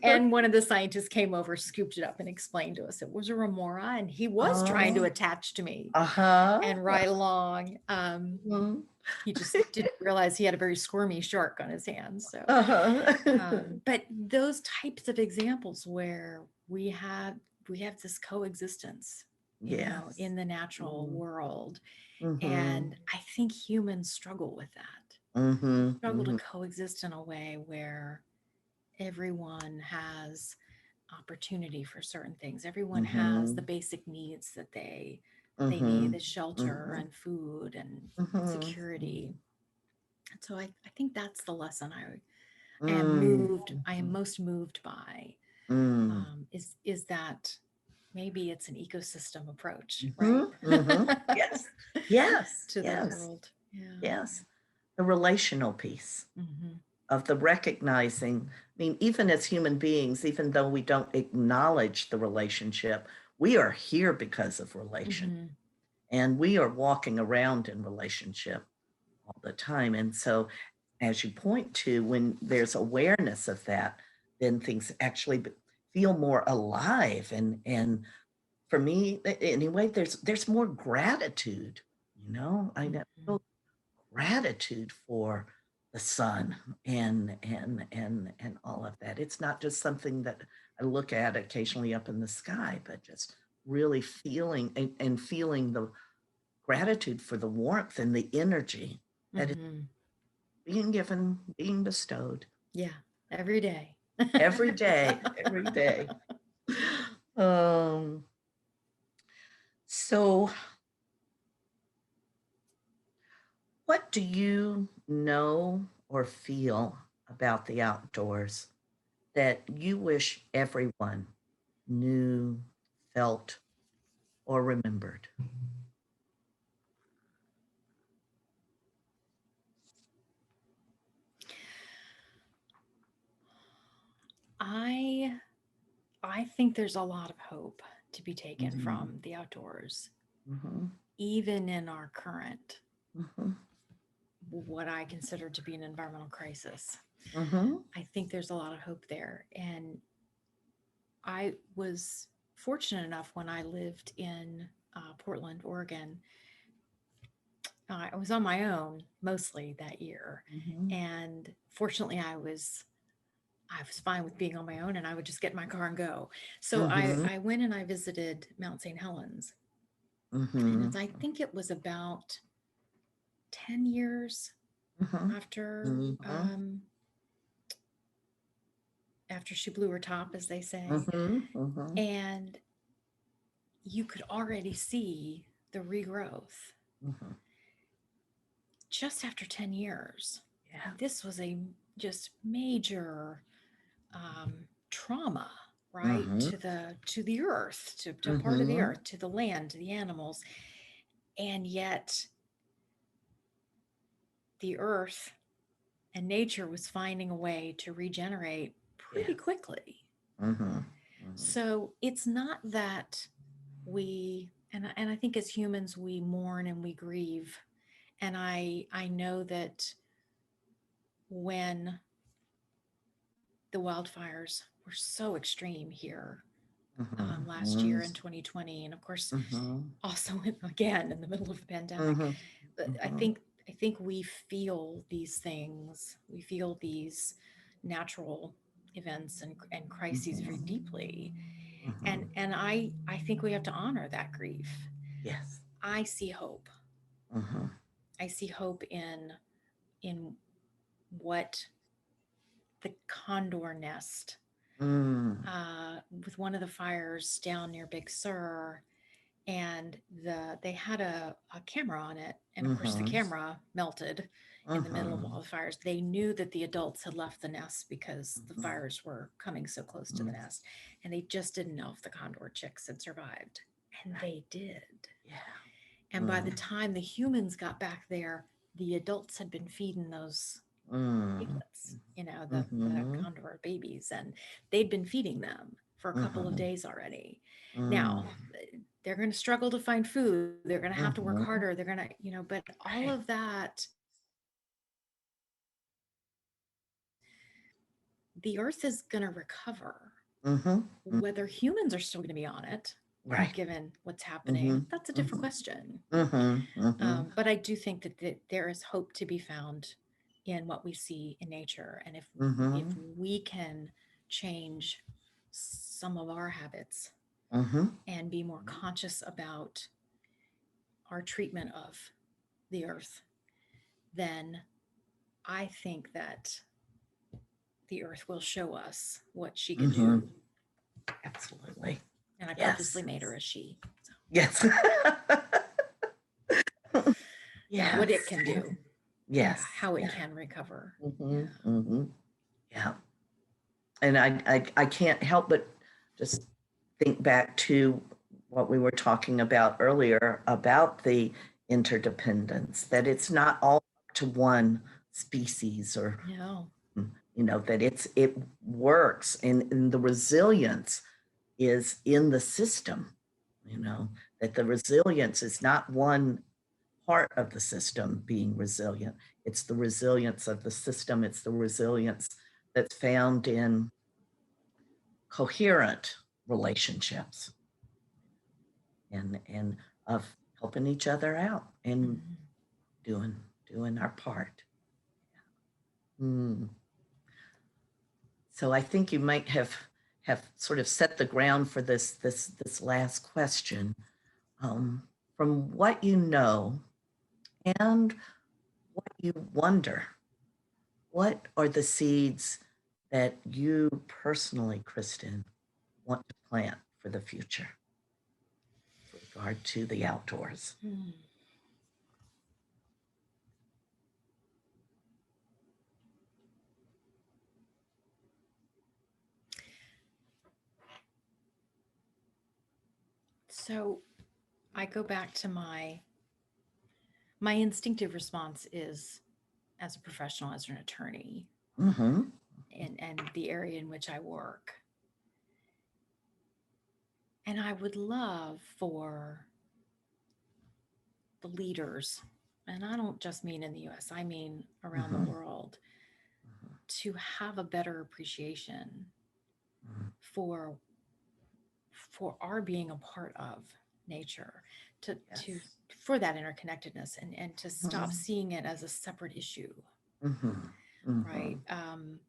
And one of the scientists came over, scooped it up, and explained to us it was a remora, and he was trying to Oh. attach to me Uh-huh. and ride along. Mhm. He just didn't realize he had a very squirmy shark on his hands. So, Uh-huh. but those types of examples where we have this coexistence, Yes. in the natural Mhm. world, Mhm. and I think humans struggle with that. Mhm. Struggle to Mhm. coexist in a way where everyone has opportunity for certain things. Everyone has the Mhm. basic needs that they need, the Mhm. shelter Mhm. and food and Mhm. security. And so I think that's the lesson Mhm. I am most moved by, Mm. is that maybe it's an ecosystem approach, right? Mhm. Mhm. Yes. Yes. To the Yes. world. Yeah. Yes. The relational piece Hmm. of the recognizing, I mean, even as human beings, even though we don't acknowledge the relationship, we are here because of relation. Hmm. And we are walking around in relationship all the time. And so, as you point to, when there's awareness of that, then things actually feel more alive. And for me, anyway, there's more gratitude. I Hmm. feel gratitude for the sun and all of that. It's not just something that I look at occasionally up in the sky, but just really feeling and feeling the gratitude for the warmth and the energy that is Hmm. being given, being bestowed Yeah. Every day. every day, every day. Um, so what do you know or feel about the outdoors that you wish everyone knew, felt, or remembered? I I think there's a lot of hope to be taken Mhm, from the outdoors, mhm, even in our current mhm, what I consider to be an environmental crisis. Mm-hmm. I think there's a lot of hope there. And I was fortunate enough when I lived in Portland, Oregon. I was on my own mostly that year, Mm-hmm. and fortunately, I was fine with being on my own, and I would just get in my car and go. So I Mm-hmm. I went and I visited Mount St. Helens, and Mm-hmm. I think it was about 10 years Mm-hmm. after Mm-hmm. after she blew her top, as they say, Mm-hmm. Mm-hmm. and you could already see the regrowth Mm-hmm. just after 10 years. Yeah. And this was a just major trauma, right, Mm-hmm. to the earth, to part of the Mm-hmm. earth, to the land, to the animals. And yet the earth and nature was finding a way to regenerate Yeah. pretty quickly. Mm-hmm. Mm-hmm. So it's not that and I think as humans we mourn and we grieve. And I know that when the wildfires were so extreme here last Mm-hmm. year in 2020, and of course Mm-hmm. also again in the middle of the pandemic. Mm-hmm. But I Mm-hmm. think I think we feel these things. We feel these natural events and crises very Mm-hmm. deeply. Mm-hmm. And I think we have to honor that grief. Yes. I see hope. Mm-hmm. I see hope in what the condor nest Mm. with one of the fires down near Big Sur, and they had a camera on it, and of course the Mm-hmm. camera melted in the middle of Mm-hmm. all the fires. They knew that the adults had left the nest because the Mm-hmm. fires were coming so close to the Mm-hmm. nest, and they just didn't know if the condor chicks had survived, and Right. they did. Yeah. And by the Mm. time the humans got back there, the adults had been feeding those Mm. piglets, the Mm-hmm. condor babies, and they'd been feeding them for a couple of Mm-hmm. days already. Mm. Now, they're going to struggle to find food. They're going to have to work Mm-hmm. harder. They're going to, but all Right. of that, the earth is going to recover. Mm-hmm. Whether humans are still going to be on it, Right. given what's Mm-hmm. happening, that's a different Mm-hmm. question. Mm-hmm. Mm-hmm. But I do think that there is hope to be found in what we see in nature, and if Mm-hmm. we can change some of our habits Mm-hmm. and be more conscious about our treatment of the earth, then I think that the earth will show us what she can Mm-hmm. do. Absolutely. And I purposely Yes. made her a she. So, Yes. what Yes. it can do. Yeah, Yes. how it Yeah. can recover. Mm-hmm. Yeah. Mm-hmm. Yeah. And I can't help but just think back to what we were talking about earlier about the interdependence, that it's not all up to one species or, No. that it works and the resilience is in the system, that the resilience is not one part of the system being resilient. It's the resilience of the system. It's the resilience that's found in coherent relationships and of helping each other out and Mhm. doing our part. Mm. So I think you might have sort of set the ground for this last question. From what you know and what you wonder, what are the seeds that you personally, Kristen, want to plant for the future with regard to the outdoors? Hmm. So I go back to my instinctive response is, as a professional, as an attorney, Mm-hmm. and the area in which I work. And I would love for the leaders and I don't just mean in the US, I mean around the Mhm. world, to have a better appreciation Mhm. for our being a part of nature, to Yes. for that interconnectedness, and to stop Mhm. seeing it as a separate issue, Mhm. right? Mhm.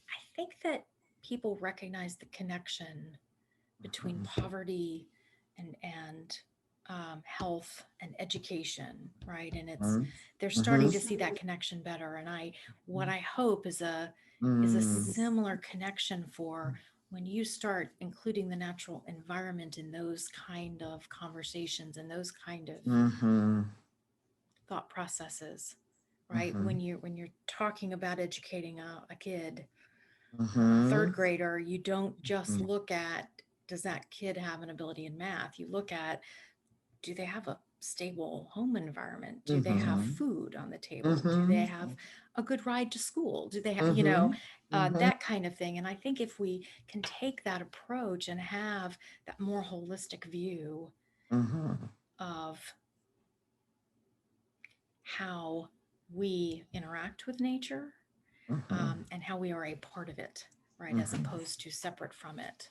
I think that people recognize the connection between Mhm. poverty and health and education, right? And Mhm. they're starting Mhm. to see that connection better. And what I hope is a Mm. similar connection for when you start including the natural environment in those kind of conversations and those kind of Mhm. thought processes, right? Mhm. When you're talking about educating a kid, a third Mhm. grader, you don't just Mhm. look at, does that kid have an ability in math? You look at, do they have a stable home environment? Do they have Mhm. food on the table? Do they Mhm. have a good ride to school? Do they have, Mhm. Mhm. that kind of thing? And I think if we can take that approach and have that more holistic view Mhm. of how we interact with nature, Mhm. and how we are a part of it, right, as Mhm. opposed to separate from it.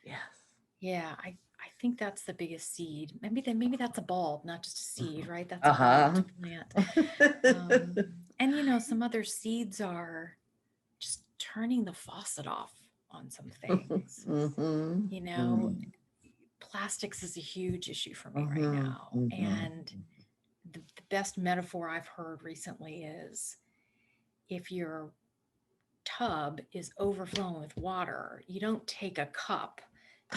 Yes. Yeah, I think that's the biggest seed. Maybe that's a bulb, not just a seed, Mhm. right? That's a bulb Uh-huh. to plant. Um, and some other seeds are just turning the faucet off on some things. Mhm. You know, Mhm. plastics is a huge issue for me right Mhm. now. Mhm. And the best metaphor I've heard recently is, if your tub is overflowing with water, you don't take a cup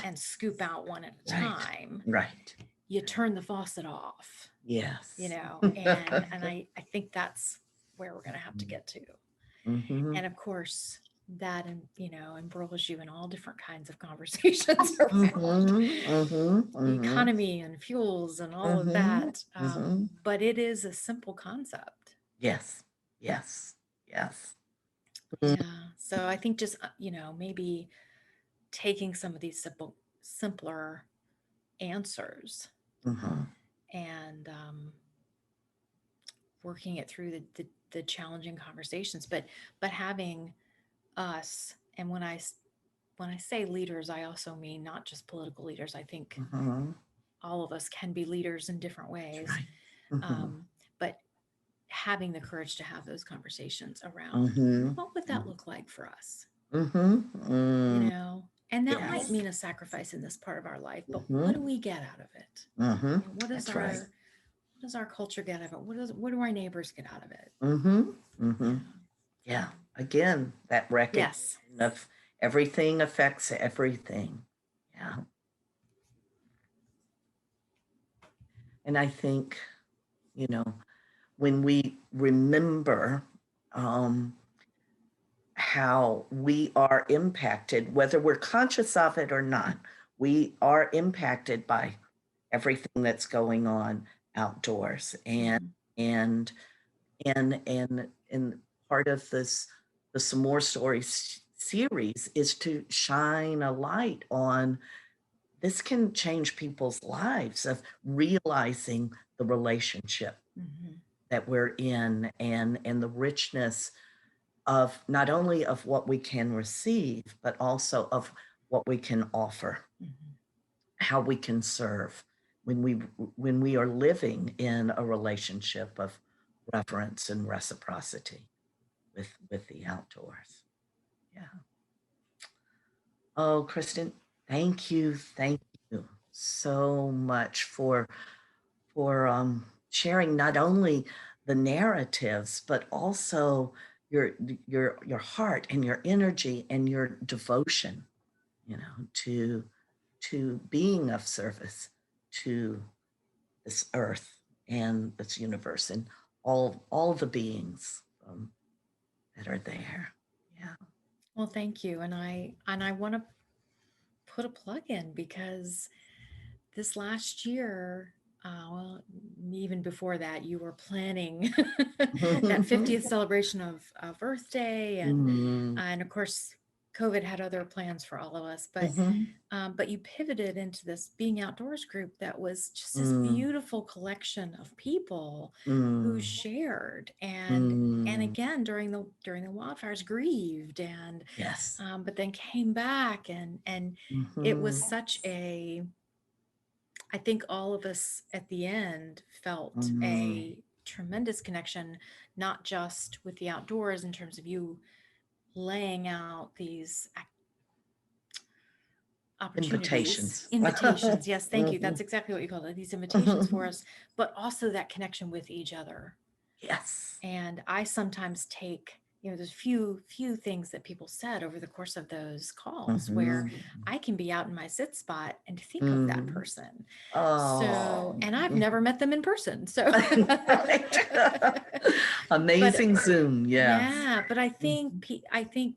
and scoop out one at a Right. time. Right. You turn the faucet off, Yes. I think that's where we're going to have to get to. Mhm. And of course, that, and embroils you in all different kinds of conversations around Mhm. Mhm. the Mhm. economy and fuels and all of Mhm. that. Mhm. But it is a simple concept. Yes. Yes. Yes. Yeah. So I think just, maybe taking some of these simpler answers, Mhm. and working it through the challenging conversations, but having us, and when I say leaders, I also mean not just political leaders. I think Mhm. all of us can be leaders in different That's ways, right. Mhm. but having the courage to have those conversations around, Mhm. what would that look like for us, Mhm. Mm. and that might Yes. mean a sacrifice in this part of our life, but what do Mhm. we get out of it? Mhm. That's right. What does our culture get out of it? What do our neighbors get out of it? Mhm. Yeah. Mhm. So Yeah. Again, that yes. recognition of everything affects everything. Yeah. And I think, you know, when we remember um, how we are impacted, whether we're conscious of it or not, we are impacted by everything that's going on outdoors. Mhm. And and part of this, the Some More Stories series, is to shine a light on this can change people's lives, of realizing the relationship Mhm. that we're in, and the richness of not only of what we can receive, but also of what we can offer, Mhm. how we can serve when we are living in a relationship of reverence and reciprocity with the outdoors. Yeah. Oh, Kristen, thank you so much for sharing not only the narratives, but also your your heart and your energy and your devotion, to being of service to this earth and this universe and all the beings that are there. Yeah. Well, thank you. And I want to put a plug in, because this last year, well, even before that, you were planning that 50th celebration of Earth Day, and Mm, of course, COVID had other plans for all of us, Mhm. but you pivoted into this being outdoors group that was just this Mm, beautiful collection of people who mm, shared and mm. again during the wildfires grieved and Yes. but then came back and it was Mhm. such a I think all of us at the end felt Mm. a tremendous connection, not just with the outdoors in terms of you laying out these opportunities, Invitations. invitations. Yes, thank you. That's Mhm. exactly what you call it. These invitations for us, but also that connection with each other. Yes. And I sometimes take, there's few things that people said over the course of those calls where Mhm. I can be out in my sit spot and think of that Mm. person. So, Oh. and I've Mhm. never met them in person. So, Right. but Amazing Zoom. Yes. yeah, but I think Mhm. I think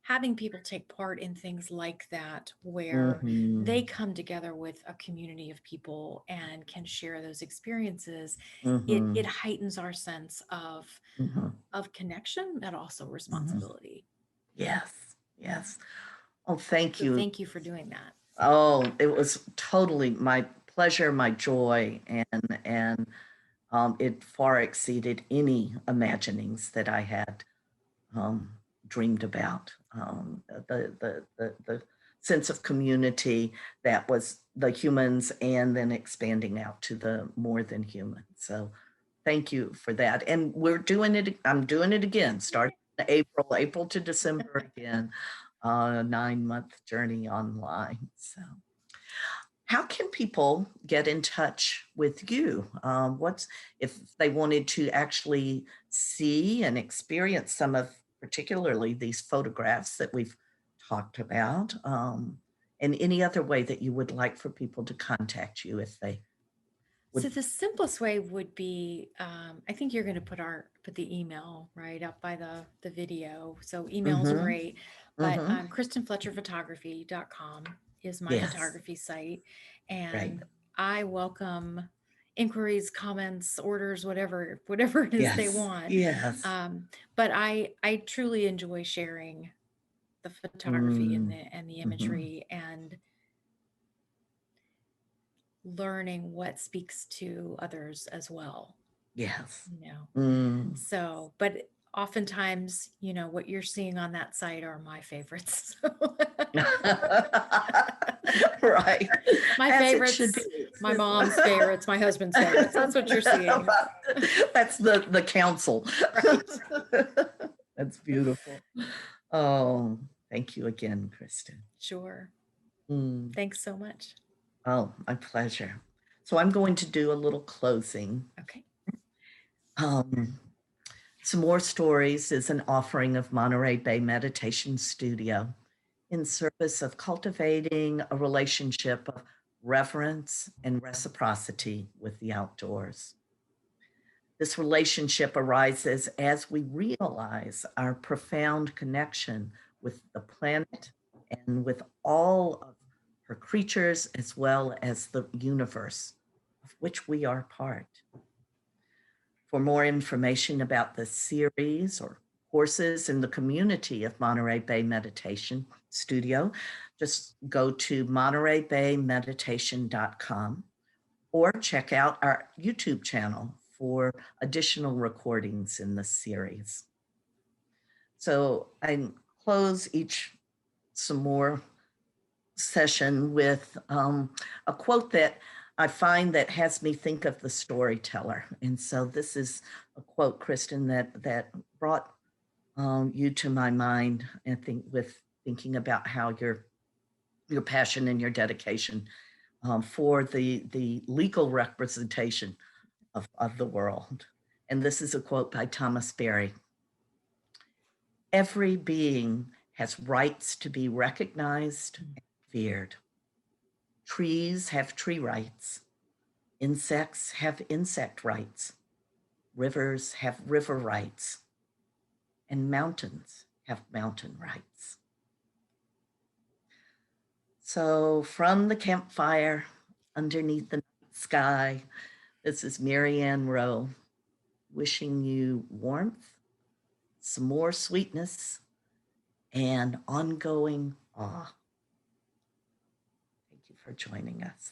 having people take part in things like that where they Mhm. come together with a community of people and can share those experiences, it Mhm. heightens our sense Mhm. of connection and also Mhm. responsibility. Yes. Yes. Oh, thank So you. thank you for doing that. Oh, it was totally my pleasure, my joy, and it far exceeded any imaginings that I had um, dreamed about. The sense of community that was the humans, and then expanding out to the more than human. So, thank you for that. And we're doing it. I'm doing it again, starting in April to December again. 9-month journey online. So, how can people get in touch with you? What's if they wanted to actually see and experience some of, particularly these photographs that we've talked about, and any other way that you would like for people to contact you if they So would? the simplest way would be, I think you're going to put the email right up by the video. So email's Mm-hmm. great, but Mm-hmm. KristenFletcherPhotography.com is my Yes. photography site, Right. and I welcome inquiries, comments, orders, whatever it is they Yes. want. Yes. But I truly enjoy sharing the photography and Mm. the Mm-hmm. imagery and learning what speaks to others as well. Yes. you know Mm. so but oftentimes what you're seeing on that site are my favorites. So Right. my As it should favorites, be. my mom's favorites, my husband's favorites, that's what you're seeing. That's the council. Right. That's beautiful. Oh, thank you again, Kristen. Sure. Mm. Thanks so much. Oh, my pleasure. So I'm going to do a little closing. Okay. Um, Some More Stories is an offering of Monterey Bay Meditation Studio in service of cultivating a relationship of reverence and reciprocity with the outdoors. This relationship arises as we realize our profound connection with the planet and with all of her creatures, as well as the universe of which we are part. For more information about the series or courses in the community of Monterey Bay Meditation Studio, just go to montereybaymeditation.com or check out our YouTube channel for additional recordings in the series. So I close each Some More session with a quote that I find that has me think of the storyteller. And so this is a quote, Kristen, that brought you to my mind. I think with thinking about how your passion and your dedication for the legal representation of the world. And this is a quote by Thomas Berry. Every being has rights to be recognized and feared. Trees have tree rights. Insects have insect rights. Rivers have river rights. And mountains have mountain rights. So, from the campfire underneath the night sky, this is Marianne Rowe wishing you warmth, some more sweetness, and ongoing awe. Thank you for joining us.